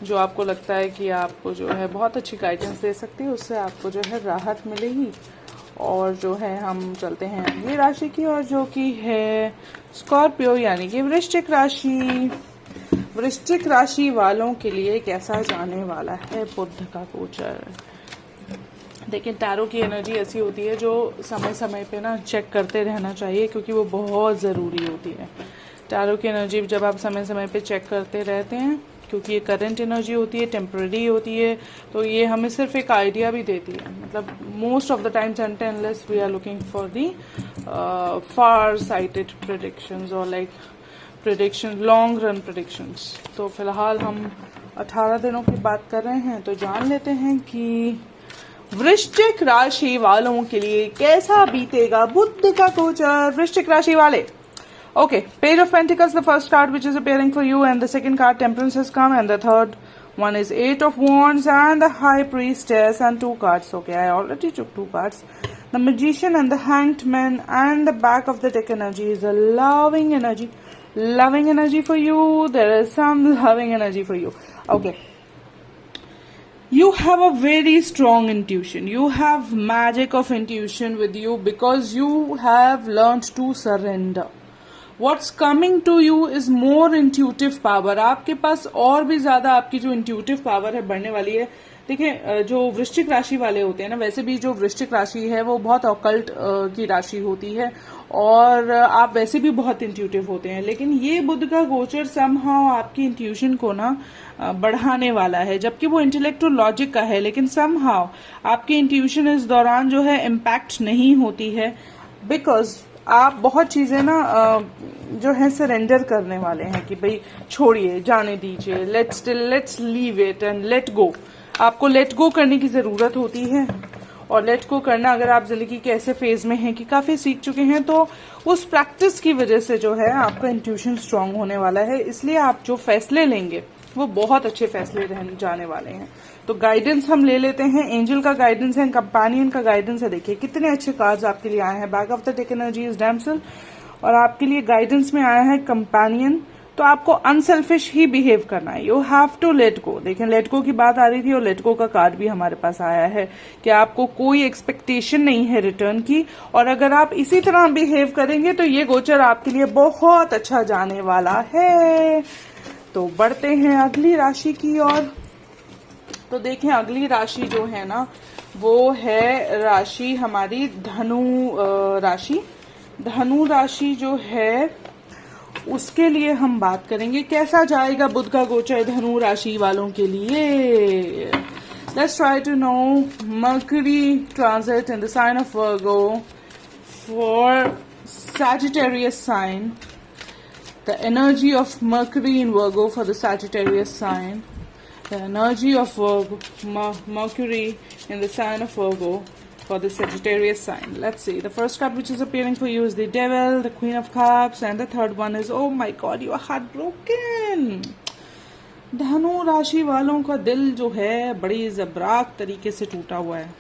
जो आपको लगता है कि आपको जो है बहुत अच्छी गाइडेंस दे सकती है, उससे आपको जो है राहत मिलेगी. और जो है हम चलते हैं अगली राशि की और जो कि है स्कॉर्पियो यानी कि वृश्चिक राशि. वृश्चिक राशि वालों के लिए कैसा जाने वाला है बुध का गोचर. देखिए टैरो की एनर्जी ऐसी होती है जो समय समय पे ना चेक करते रहना चाहिए क्योंकि वो बहुत ज़रूरी होती है. टैरो की एनर्जी जब आप समय समय पे चेक करते रहते हैं क्योंकि ये करंट एनर्जी होती है, टेम्पररी होती है, तो ये हमें सिर्फ एक आइडिया भी देती है. मतलब most of the times unless we are looking for the far sighted predictions और like prediction long run predictions. तो फिलहाल हम 18 दिनों की बात कर रहे हैं तो जान लेते हैं कि वृश्चिक राशि वालों के लिए कैसा बीतेगा बुध का गोचर. वृश्चिक राशि वाले, okay, Page of Pentacles, the first card which is appearing for you, and the second card Temperance has come, and the third one is Eight of Wands and the High Priestess and 2 cards. Okay, I already took 2 cards. The Magician and the Hanged Man, and the back of the deck energy is a loving energy. Loving energy for you. There is some loving energy for you. Okay. You have a very strong intuition. You have magic of intuition with you because you have learned to surrender. What's coming to you is more intuitive power. आपके पास और भी ज्यादा आपकी जो intuitive power है बढ़ने वाली है. देखिए जो वृश्चिक राशि वाले होते हैं ना, वैसे भी जो वृश्चिक राशि है वो बहुत ऑकल्ट की राशि होती है और आप वैसे भी बहुत इंट्यूटिव होते हैं. लेकिन ये बुध का गोचर समहाउ आपकी इंट्यूशन को ना बढ़ाने वाला है, जबकि वो इंटेलेक्ट और लॉजिक का है. लेकिन समहाउ आपकी इंट्यूशन इस दौरान जो है इम्पैक्ट नहीं होती है बिकॉज आप बहुत चीजें ना जो है सरेंडर करने वाले हैं कि भाई छोड़िए, जाने दीजिए, let's leave it and let go. आपको लेट गो करने की जरूरत होती है और लेट गो करना अगर आप जिंदगी के ऐसे फेज में हैं कि काफी सीख चुके हैं तो उस प्रैक्टिस की वजह से जो है आपका इंट्यूशन स्ट्रांग होने वाला है. इसलिए आप जो फैसले लेंगे वो बहुत अच्छे फैसले रहने जाने वाले हैं. तो गाइडेंस हम ले लेते हैं. एंजल का गाइडेंस है, कंपेनियन का गाइडेंस है. देखिए कितने अच्छे कार्ड्स आपके लिए आए हैं. Back of the deck energy is damsel और आपके लिए गाइडेंस में आया है कंपेनियन. तो आपको अनसेल्फिश ही बिहेव करना है. You have to let go. देखिए लेट गो की बात आ रही थी और लेट गो का कार्ड भी हमारे पास आया है कि आपको कोई एक्सपेक्टेशन नहीं है रिटर्न की और अगर आप इसी तरह बिहेव करेंगे तो ये गोचर आपके लिए बहुत अच्छा जाने वाला है. तो बढ़ते हैं अगली राशि की ओर. तो देखें अगली राशि जो है ना वो है राशि हमारी धनु राशि. धनु राशि जो है उसके लिए हम बात करेंगे कैसा जाएगा बुध का गोचर धनु राशि वालों के लिए. Let's try to know Mercury transit in the sign of Virgo for Sagittarius sign. The energy of Mercury in Virgo for the Sagittarius sign. The energy of Mercury in the sign of Virgo for the Sagittarius sign. Let's see. The first card which is appearing for you is the Devil, the Queen of Cups, and the third one is, oh my God, you are heartbroken. धनु राशि वालों का दिल जो है बड़ी जबराक तरीके से टूटा हुआ है.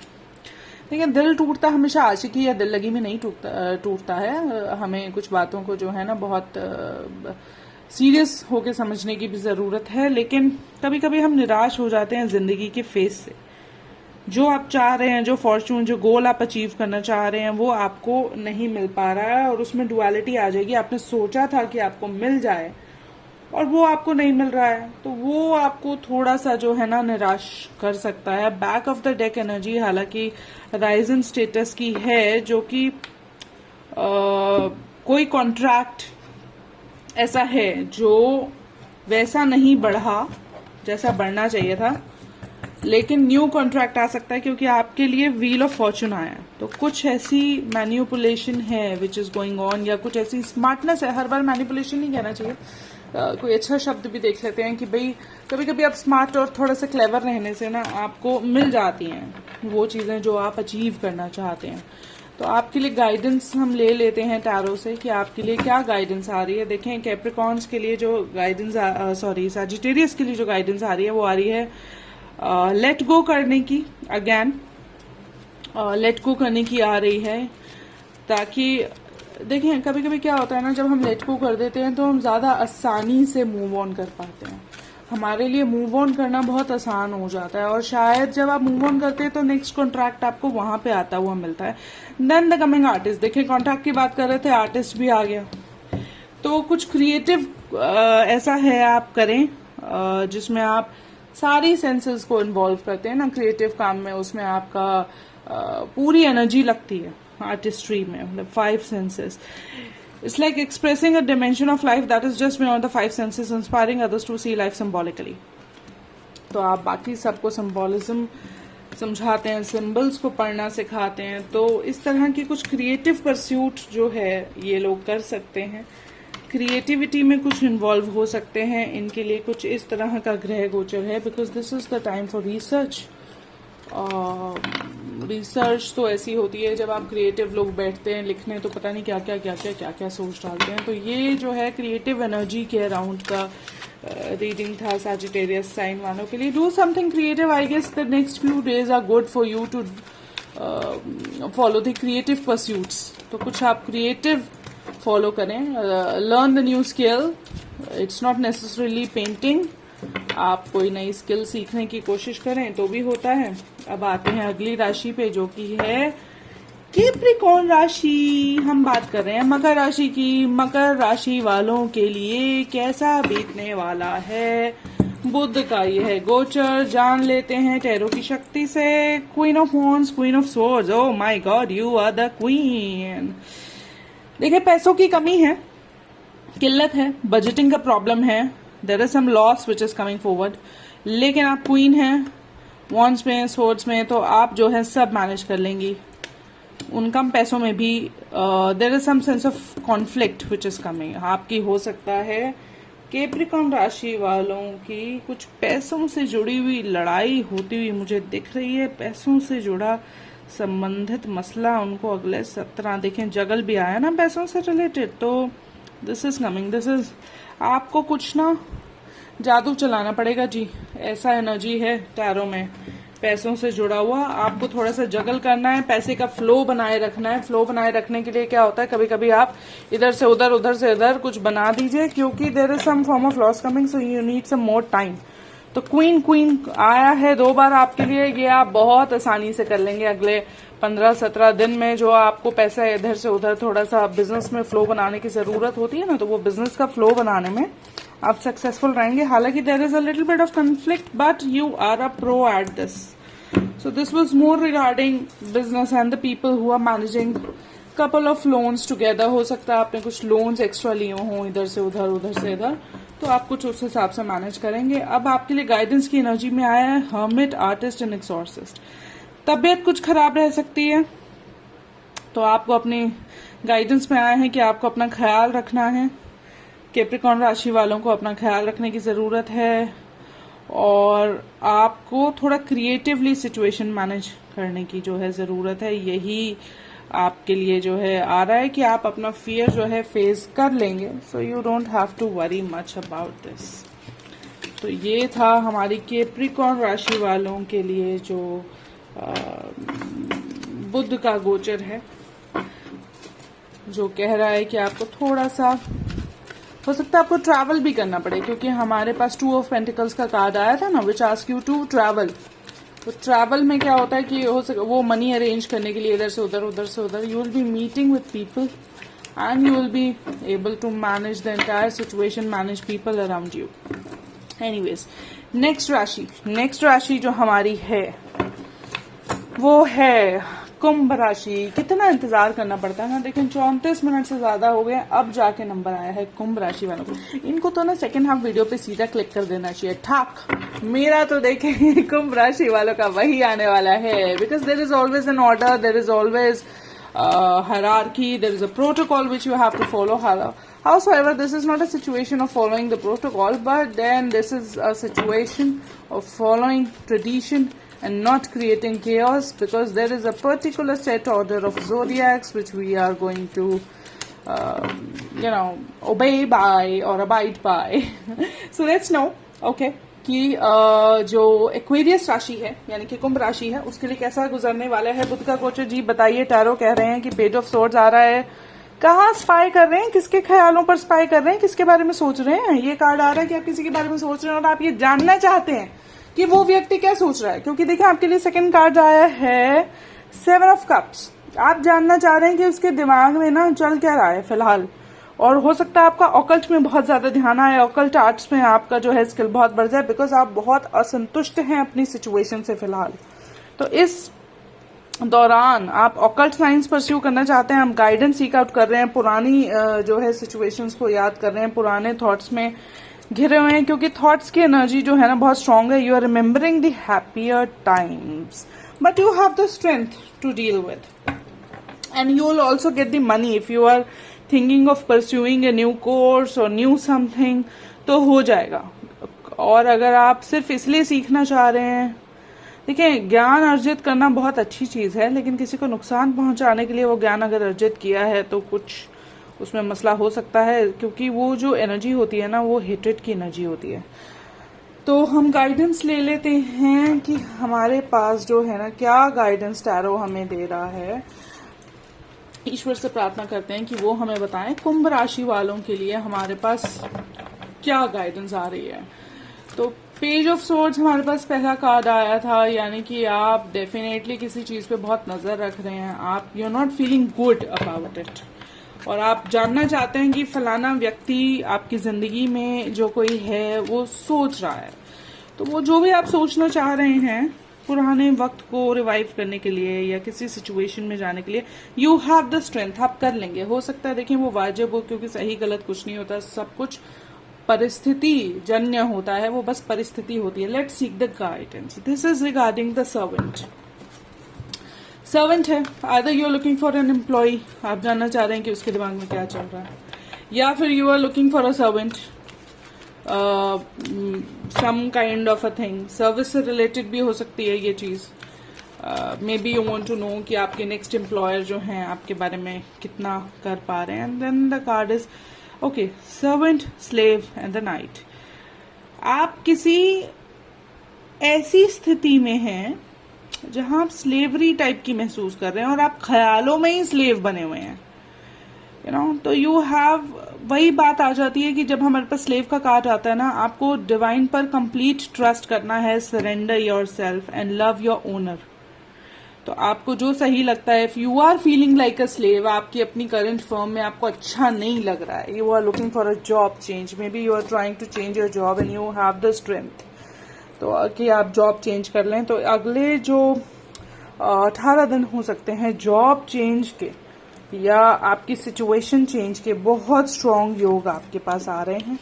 लेकिन दिल टूटता हमेशा आशिकी या दिल लगी में नहीं टूटता है. हमें कुछ बातों को जो है ना बहुत सीरियस होके समझने की भी जरूरत है. लेकिन कभी कभी हम निराश हो जाते हैं जिंदगी के फेस से. जो आप चाह रहे हैं, जो फॉर्चून, जो गोल आप अचीव करना चाह रहे हैं वो आपको नहीं मिल पा रहा है और उसमें डुअलिटी आ जाएगी. आपने सोचा था कि आपको मिल जाए और वो आपको नहीं मिल रहा है, तो वो आपको थोड़ा सा जो है ना निराश कर सकता है। Back of the deck energy हालांकि राइजन स्टेटस की है, जो कि कोई कॉन्ट्रैक्ट ऐसा है जो वैसा नहीं बढ़ा जैसा बढ़ना चाहिए था, लेकिन न्यू कॉन्ट्रैक्ट आ सकता है क्योंकि आपके लिए व्हील ऑफ फॉर्चून आया है। तो कुछ ऐसी मैनिपुलेशन है विच इज गोइंग ऑन, या कुछ ऐसी स्मार्टनेस है। हर बार मैनिपुलेशन नहीं कहना चाहिए, कोई अच्छा शब्द भी देख लेते हैं कि भाई कभी कभी आप स्मार्ट और थोड़ा सा क्लेवर रहने से ना आपको मिल जाती हैं वो चीजें जो आप अचीव करना चाहते हैं। तो आपके लिए गाइडेंस हम ले लेते हैं टैरो से कि आपके लिए क्या गाइडेंस आ रही है। देखें कैप्रिकॉर्न्स के लिए जो गाइडेंस, सॉरी सजिटेरियस के लिए जो गाइडेंस आ रही है वो आ रही है लेट गो करने की। अगेन लेट गो करने की आ रही है, ताकि देखें कभी कभी क्या होता है ना, जब हम लेट गो कर देते हैं तो हम ज्यादा आसानी से मूव ऑन कर पाते हैं। हमारे लिए मूव ऑन करना बहुत आसान हो जाता है, और शायद जब आप मूव ऑन करते हैं तो नेक्स्ट कॉन्ट्रैक्ट आपको वहां पे आता हुआ मिलता है। देन द कमिंग आर्टिस्ट, देखिए कॉन्ट्रैक्ट की बात कर रहे थे, आर्टिस्ट भी आ गया। तो कुछ क्रिएटिव ऐसा है आप करें जिसमें आप सारी सेंसेस को इन्वॉल्व करते हैं ना क्रिएटिव काम में, उसमें आपका पूरी एनर्जी लगती है आर्टिस्ट्री में, मतलब 5 senses. It's like expressing a dimension of life that is just beyond the 5 senses, inspiring others to see life symbolically. तो आप बाकी सबको सिंबॉलिज्म समझाते हैं, सिंबल्स को पढ़ना सिखाते हैं, तो इस तरह की कुछ क्रिएटिव परस्यूट जो है ये लोग कर सकते हैं। क्रिएटिविटी में कुछ इन्वॉल्व हो सकते हैं, इनके लिए कुछ इस तरह का ग्रह गोचर है, because this is the time for research. Research तो ऐसी होती है जब आप क्रिएटिव लोग बैठते हैं लिखने, तो पता नहीं क्या क्या सोच डालते हैं। तो ये जो है क्रिएटिव एनर्जी के अराउंड का रीडिंग था सैजिटेरियस साइन वालों के लिए। Do something creative, I guess the next few days are good for you to follow the creative pursuits. तो कुछ आप क्रिएटिव फॉलो करें, learn the new skill, it's not necessarily painting, आप कोई नई स्किल सीखने की कोशिश करें तो भी होता है। अब आते हैं अगली राशि पे जो कि है कैप्रिकॉर्न राशि। हम बात कर रहे हैं मकर राशि की। मकर राशि वालों के लिए कैसा बीतने वाला है बुध का यह गोचर, जान लेते हैं टैरो की शक्ति से। Queen of wands, queen of swords, oh my God you are the queen. देखिए पैसों की कमी है, किल्लत है, बजटिंग का प्रॉब्लम है, there is some loss which is coming forward, लेकिन आप क्वीन हैं वॉन्ड्स में, सोर्ड्स में, तो आप जो है सब मैनेज कर लेंगी। उन कम पैसों में भी there is some sense of conflict which is coming. आपकी हो सकता है कैप्रिकॉर्न राशि वालों की कुछ पैसों से जुड़ी हुई लड़ाई होती हुई मुझे दिख रही है। पैसों से जुड़ा संबंधित मसला उनको अगले 17 देखें जगल भी आया ना पैसों से रिलेटेड, तो this is coming, this is आपको कुछ ना जादू चलाना पड़ेगा जी, ऐसा एनर्जी है टैरो में पैसों से जुड़ा हुआ। आपको थोड़ा सा जगल करना है, पैसे का फ्लो बनाए रखना है। फ्लो बनाए रखने के लिए क्या होता है, कभी कभी आप इधर से उधर कुछ बना दीजिए, क्योंकि there is some form of loss coming, so you need some more time. तो क्वीन आया है 2 बार आपके लिए, ये आप बहुत आसानी से कर लेंगे अगले 15-17 दिन में। जो आपको पैसा इधर से उधर थोड़ा सा बिजनेस में फ्लो बनाने की जरूरत होती है ना, तो वो बिजनेस का फ्लो बनाने में आप सक्सेसफुल रहेंगे। हालांकि there is a little bit of conflict but you are a pro at this. So this was more regarding business and the people who are managing couple of loans together. हो सकता है आपने कुछ loans extra लिए हों इधर से उधर, तो आप कुछ उस हिसाब से मैनेज करेंगे। अब आपके लिए गाइडेंस की एनर्जी में आया है हर्मिट, आर्टिस्ट एंड एक्सॉर्सिस्ट। तबीयत कुछ खराब रह सकती है, तो आपको अपनी गाइडेंस में आया है कि आपको अपना ख्याल रखना है। कैप्रिकॉर्न राशि वालों को अपना ख्याल रखने की जरूरत है, और आपको थोड़ा क्रिएटिवली सिचुएशन मैनेज करने की जो है जरूरत है। यही आपके लिए जो है आ रहा है कि आप अपना फियर जो है फेस कर लेंगे, so you don't have to worry much about this. तो ये था हमारी कैप्रिकॉर्न राशि वालों के लिए जो बुध का गोचर है, जो कह रहा है कि आपको थोड़ा सा हो सकता है आपको ट्रैवल भी करना पड़े, क्योंकि हमारे पास 2 ऑफ पेंटिकल्स का कार्ड आया था ना, विच आस्क यू टू ट्रैवल। तो ट्रैवल में क्या होता है कि हो सके वो मनी अरेंज करने के लिए इधर से उधर you will be meeting with people, and you will be able to manage the entire situation, manage people around you. Anyways, next राशि जो हमारी है वो है कुंभ राशि। कितना इंतजार करना पड़ता है ना, लेकिन 34 मिनट से ज्यादा हो गए, अब जाके नंबर आया है कुंभ राशि वालों को। इनको तो ना सेकंड हाफ वीडियो पे सीधा क्लिक कर देना चाहिए, ठाक। मेरा तो देखें कुंभ राशि वालों का वही आने वाला है, because there is always an order, there is always hierarchy, there is a protocol which you have to follow. However, this is not a situation of following the protocol, but then this is a situation of following tradition and not creating chaos, because there is a particular set order of zodiacs which we are going to obey by or abide by. So let's know, okay, कि जो Aquarius राशि है यानी कि कुंभ राशि है उसके लिए कैसा गुजरने वाला है। बुध का गोचर जी बताइए। टैरो कह रहे हैं कि पेज ऑफ सोर्ड्स आ रहा है। कहाँ स्पाई कर रहे हैं, किसके ख्यालों पर स्पाई कर रहे हैं, किसके बारे में सोच रहे हैं। ये कार्ड आ रहा है कि आप किसी के बारे में सोच रहे हैं और आप ये जानना चाहते हैं कि वो व्यक्ति क्या सोच रहा है, क्योंकि देखिए आपके लिए सेकंड कार्ड आया है 7 ऑफ कप्स। आप जानना चाह रहे हैं कि उसके दिमाग में ना चल क्या रहा है फिलहाल, और हो सकता है आपका ऑकल्ट में बहुत ज्यादा ध्यान आए, ऑकल्ट आर्ट्स में आपका जो है स्किल बहुत बढ़ जाए, बिकॉज आप बहुत असंतुष्ट हैं अपनी सिचुएशन से फिलहाल। तो इस दौरान आप ऑकल्ट साइंस परस्यू करना चाहते हैं, हम गाइडेंस सीक आउट कर रहे हैं, पुरानी जो है सिचुएशंस को याद कर रहे हैं, पुराने थॉट्स में घिरे हुए हैं, क्योंकि थॉट्स की एनर्जी जो है ना बहुत स्ट्रांग है। You are remembering the happier times but you have the strength to deal with, and you will also get the money if you are thinking of pursuing a new course और new something, तो हो जाएगा। और अगर आप सिर्फ इसलिए सीखना चाह रहे हैं, देखिए ज्ञान अर्जित करना बहुत अच्छी चीज है, लेकिन किसी को नुकसान पहुंचाने के लिए वो ज्ञान अगर अर्जित किया है तो कुछ उसमें मसला हो सकता है, क्योंकि वो जो एनर्जी होती है ना वो हेट्रेड की एनर्जी होती है। तो हम गाइडेंस ले लेते हैं कि हमारे पास जो है ना क्या गाइडेंस टैरो हमें दे रहा है। ईश्वर से प्रार्थना करते हैं कि वो हमें बताएं कुंभ राशि वालों के लिए हमारे पास क्या गाइडेंस आ रही है। तो पेज ऑफ सोर्ड्स हमारे पास पहला कार्ड आया था, यानी कि आप डेफिनेटली किसी चीज पे बहुत नजर रख रहे हैं, आप you are not feeling good about it, और आप जानना चाहते हैं कि फलाना व्यक्ति आपकी जिंदगी में जो कोई है वो सोच रहा है। तो वो जो भी आप सोचना चाह रहे हैं पुराने वक्त को रिवाइव करने के लिए या किसी सिचुएशन में जाने के लिए, यू हैव द स्ट्रेंथ, आप कर लेंगे। हो सकता है देखिए वो वाजिब हो, क्योंकि सही गलत कुछ नहीं होता, सब कुछ परिस्थिति जन्य होता है, वो बस परिस्थिति होती है। Let's seek the guidance. This is regarding the servant. Servant है, either you are looking for an employ, आप जानना चाह रहे हैं कि उसके दिमाग में क्या चल रहा है, या फिर you are looking for a servant, some kind of a thing, service से रिलेटेड भी हो सकती है ये चीज। May be you want to know कि आपके नेक्स्ट एम्प्लॉयर जो हैं आपके बारे में कितना कर पा रहे हैं। And then the card is okay, servant, slave and the knight. आप किसी ऐसी स्थिति में हैं जहां आप स्लेवरी टाइप की महसूस कर रहे हैं और आप ख्यालों में ही स्लेव बने हुए हैं, यू नो। तो यू हैव, वही बात आ जाती है कि जब हमारे पास स्लेव का कार्ड आता है ना, आपको डिवाइन पर कंप्लीट ट्रस्ट करना है, surrender yourself and love your owner. तो आपको जो सही लगता है, if you are feeling like a slave, आपकी अपनी करंट फर्म में आपको अच्छा नहीं लग रहा है, you are looking for a job change, may be you are trying to change your job and you have the strength, तो कि आप जॉब चेंज कर लें। तो अगले जो 18 दिन हो सकते हैं जॉब चेंज के या आपकी सिचुएशन चेंज के, बहुत स्ट्रांग योग आपके पास आ रहे हैं।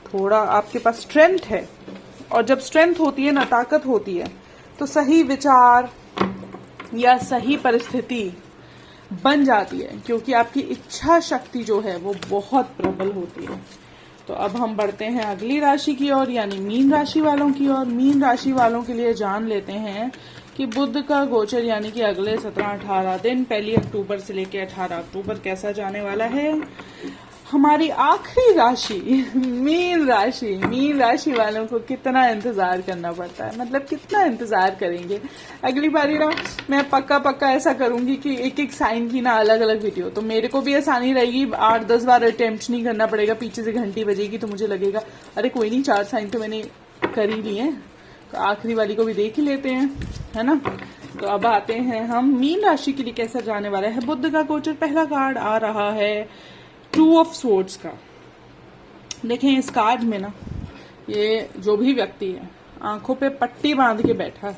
थोड़ा आपके पास स्ट्रेंथ है, और जब स्ट्रेंथ होती है ना, ताकत होती है, तो सही विचार या सही परिस्थिति बन जाती है, क्योंकि आपकी इच्छा शक्ति जो है वो बहुत प्रबल होती है। तो अब हम बढ़ते हैं अगली राशि की ओर, यानी मीन राशि वालों की ओर। मीन राशि वालों के लिए जान लेते हैं कि बुध का गोचर यानी कि अगले 17-18 दिन, 1 अक्टूबर से लेकर 18 अक्टूबर कैसा जाने वाला है। हमारी आखिरी राशि मीन राशि, मीन राशि वालों को कितना इंतजार करना पड़ता है, मतलब कितना इंतजार करेंगे। अगली बारी ना मैं पक्का ऐसा करूंगी कि एक एक साइन की ना अलग अलग वीडियो, तो मेरे को भी आसानी रहेगी, 8-10 बार अटेम्प्ट नहीं करना पड़ेगा, पीछे से घंटी बजेगी तो मुझे लगेगा अरे कोई नहीं, 4 साइन तो मैंने कर ही लिए हैं, तो आखिरी वाली को भी देख ही लेते हैं, है ना। तो अब आते हैं हम मीन राशि के लिए कैसा जाने वाला है बुध का गोचर। पहला कार्ड आ रहा है 2 ऑफ स्वॉर्ड्स का। देखें इस कार्ड में ना, ये जो भी व्यक्ति है आंखों पे पट्टी बांध के बैठा है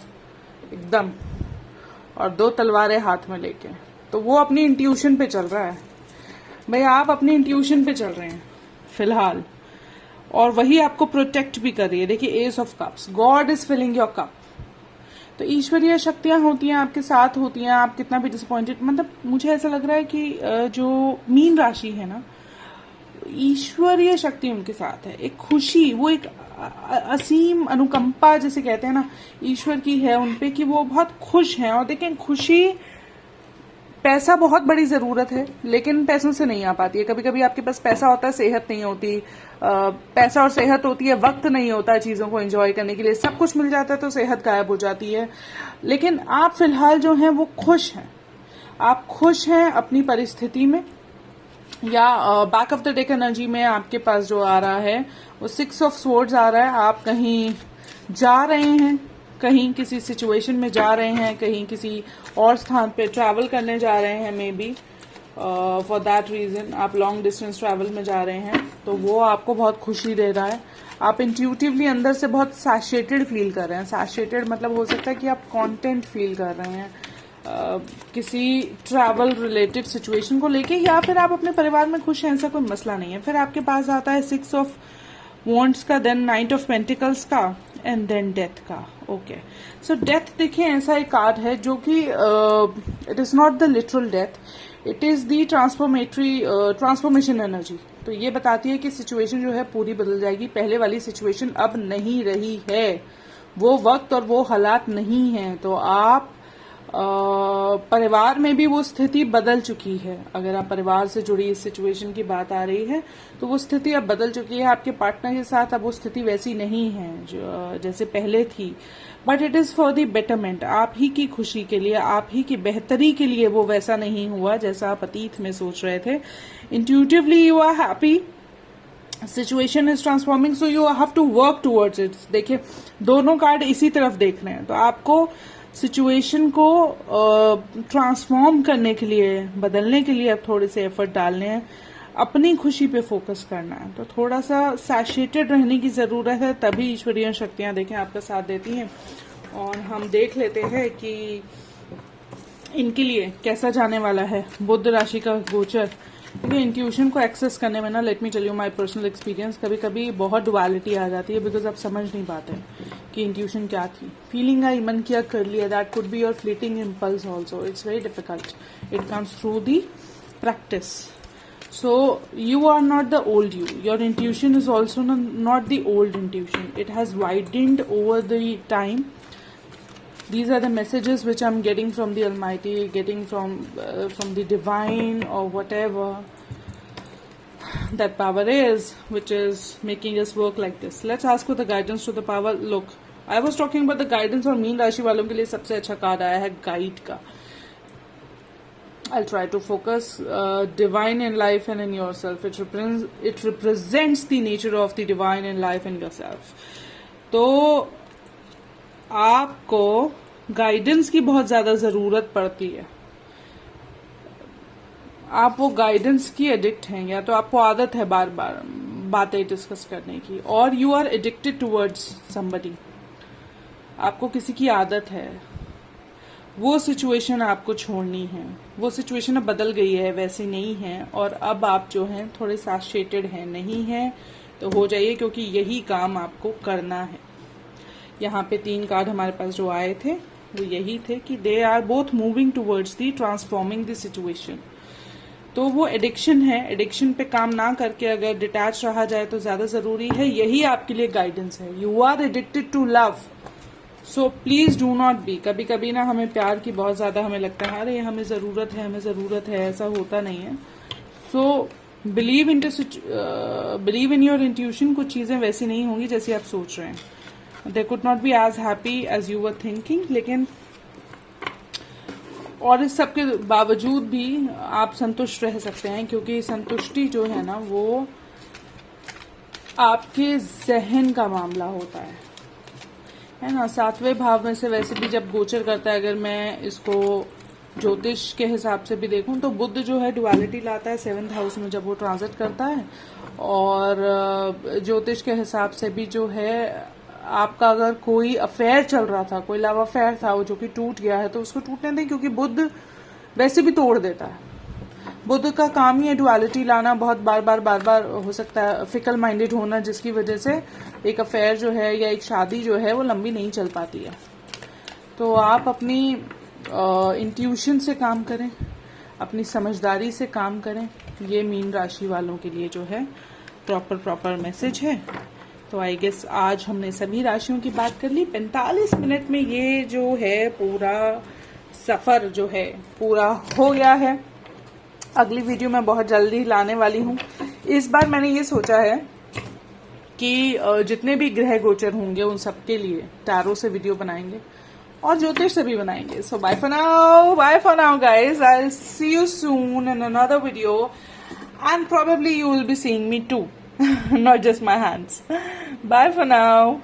एकदम, और 2 तलवारें हाथ में लेके, तो वो अपनी इंट्यूशन पे चल रहा है। भाई आप अपनी इंट्यूशन पे चल रहे हैं फिलहाल, और वही आपको प्रोटेक्ट भी कर रही है। देखिए ace of cups, God is filling your cup. तो ईश्वरीय शक्तियां होती हैं, आपके साथ होती हैं। आप कितना भी डिसअपॉइंटेड, मतलब मुझे ऐसा लग रहा है कि जो मीन राशि है ना, ईश्वरीय शक्ति उनके साथ है। एक खुशी, वो एक असीम अनुकंपा जिसे कहते हैं ना, ईश्वर की है उनपे, कि वो बहुत खुश हैं। और देखें खुशी, पैसा बहुत बड़ी जरूरत है, लेकिन पैसों से नहीं आ पाती है। कभी कभी आपके पास पैसा होता है, सेहत नहीं होती। पैसा और सेहत होती है, वक्त नहीं होता है चीजों को एंजॉय करने के लिए। सब कुछ मिल जाता है तो सेहत गायब हो जाती है। लेकिन आप फिलहाल जो हैं वो खुश हैं। आप खुश हैं अपनी परिस्थिति में, या back of the deck energy में आपके पास जो आ रहा है वो 6 ऑफ स्वॉर्ड्स आ रहा है। आप कहीं जा रहे हैं, कहीं किसी सिचुएशन में जा रहे हैं, कहीं किसी और स्थान पे ट्रैवल करने जा रहे हैं। May be for that reason आप लॉन्ग डिस्टेंस ट्रैवल में जा रहे हैं, तो वो आपको बहुत खुशी दे रहा है। आप इंट्यूटिवली अंदर से बहुत सैचुरेटेड फील कर रहे हैं। सैचुरेटेड मतलब हो सकता है कि आप कॉन्टेंट फील कर रहे हैं किसी ट्रैवल रिलेटेड सिचुएशन को लेके, या फिर आप अपने परिवार में खुश हैं, ऐसा कोई मसला नहीं है। फिर आपके पास आता है 6 ऑफ वॉन्ड्स का, देन 9 ऑफ पेंटिकल्स का, एंड देन डेथ का। ओके, सो डेथ देखिए ऐसा एक कार्ड है जो कि it is not the literal death, it is the transformation energy. तो ये बताती है कि सिचुएशन जो है पूरी बदल जाएगी। पहले वाली सिचुएशन अब नहीं रही है, वो वक्त और वो हालात नहीं है। तो आप परिवार में भी वो स्थिति बदल चुकी है। अगर आप परिवार से जुड़ी इस सिचुएशन की बात आ रही है तो वो स्थिति अब बदल चुकी है। आपके पार्टनर के साथ अब वो स्थिति वैसी नहीं है जैसे पहले थी, but it is for the betterment. आप ही की खुशी के लिए, आप ही की बेहतरी के लिए वो वैसा नहीं हुआ जैसा आप अतीत में सोच रहे थे। Intuitively you are happy, situation is transforming, so you have to work towards it. देखिए दोनों कार्ड इसी तरफ देख रहे हैं, तो आपको सिचुएशन को ट्रांसफॉर्म करने के लिए, बदलने के लिए अब थोड़े से एफर्ट डालने हैं, अपनी खुशी पे फोकस करना है। तो थोड़ा सा सैचुरेटेड रहने की जरूरत है, तभी ईश्वरीय शक्तियां देखें आपका साथ देती हैं। और हम देख लेते हैं कि इनके लिए कैसा जाने वाला है बुध राशि का गोचर। क्योंकि इंट्यूशन को एक्सेस करने में ना, let me tell you my personal experience, कभी कभी बहुत डुअलिटी आ जाती है, बिकॉज आप समझ नहीं पाते कि इंट्यूशन क्या थी। फीलिंग आई, मन किया कर लिया, that could be your fleeting impulse also. It's very difficult, it comes through the practice. So you are not the old you. Your intuition is also not the old intuition. It has widened over the time. These are the messages which I'm getting from the Almighty, getting from the divine, or whatever that power is, which is making us work like this. Let's ask for the guidance to the power. Look, I was talking about the guidance, और mean राशि वालों के लिए सबसे अच्छा card आया है guide का। I'll try to focus divine in life and in yourself. It represents the nature of the divine in life and yourself. तो आपको गाइडेंस की बहुत ज्यादा जरूरत पड़ती है। आप वो गाइडेंस की एडिक्ट हैं, या तो आपको आदत है बार बार बातें डिस्कस करने की, और you are addicted towards somebody. आपको किसी की आदत है, वो सिचुएशन आपको छोड़नी है। वो सिचुएशन अब बदल गई है, वैसी नहीं है, और अब आप जो हैं थोड़े सैचुरेटेड हैं, नहीं है तो हो जाइए, क्योंकि यही काम आपको करना है। यहाँ पे 3 कार्ड हमारे पास जो आए थे वो यही थे कि they are both moving towards the transforming the situation. तो वो एडिक्शन है, एडिक्शन पे काम ना करके अगर डिटैच रहा जाए तो ज्यादा जरूरी है। यही आपके लिए गाइडेंस है। You are addicted to love, so please do not be. कभी कभी ना हमें प्यार की बहुत ज्यादा हमें लगता है, अरे हमें जरूरत है, हमें जरूरत है, ऐसा होता नहीं है। So believe in your intuition. कुछ चीजें वैसी नहीं होंगी जैसी आप सोच रहे हैं। They could not be as happy as you were thinking, लेकिन और इस सब के बावजूद भी आप संतुष्ट रह सकते हैं, क्योंकि संतुष्टि जो है ना वो आपके जहन का मामला होता है। है ना। 7वें भाव में से वैसे भी जब गोचर करता है, अगर मैं इसको ज्योतिष के हिसाब से भी देखूं तो बुध जो है डुअलिटी लाता है 7th हाउस में जब वो ट्रांजिट करता है। और ज्योतिष के हिसाब से भी जो है, आपका अगर कोई अफेयर चल रहा था, कोई लव अफेयर था वो जो कि टूट गया है, तो उसको टूटने दें, क्योंकि बुध वैसे भी तोड़ देता है। बुध का काम ही है डुअलिटी लाना, बहुत बार बार हो सकता है फिकल माइंडेड होना, जिसकी वजह से एक अफेयर जो है या एक शादी जो है वो लंबी नहीं चल पाती है। तो आप अपनी इंट्यूशन से काम करें, अपनी समझदारी से काम करें। ये मीन राशि वालों के लिए जो है प्रॉपर मैसेज है। तो आई गेस आज हमने सभी राशियों की बात कर ली। 45 मिनट में ये जो है पूरा सफर जो है पूरा हो गया है। अगली वीडियो मैं बहुत जल्दी लाने वाली हूँ। इस बार मैंने ये सोचा है कि जितने भी ग्रह गोचर होंगे उन सबके लिए टैरो से वीडियो बनाएंगे और ज्योतिष से भी बनाएंगे। So bye for now guys, I will see you soon in another video and probably you will be seeing me too, not just my hands. Bye for now.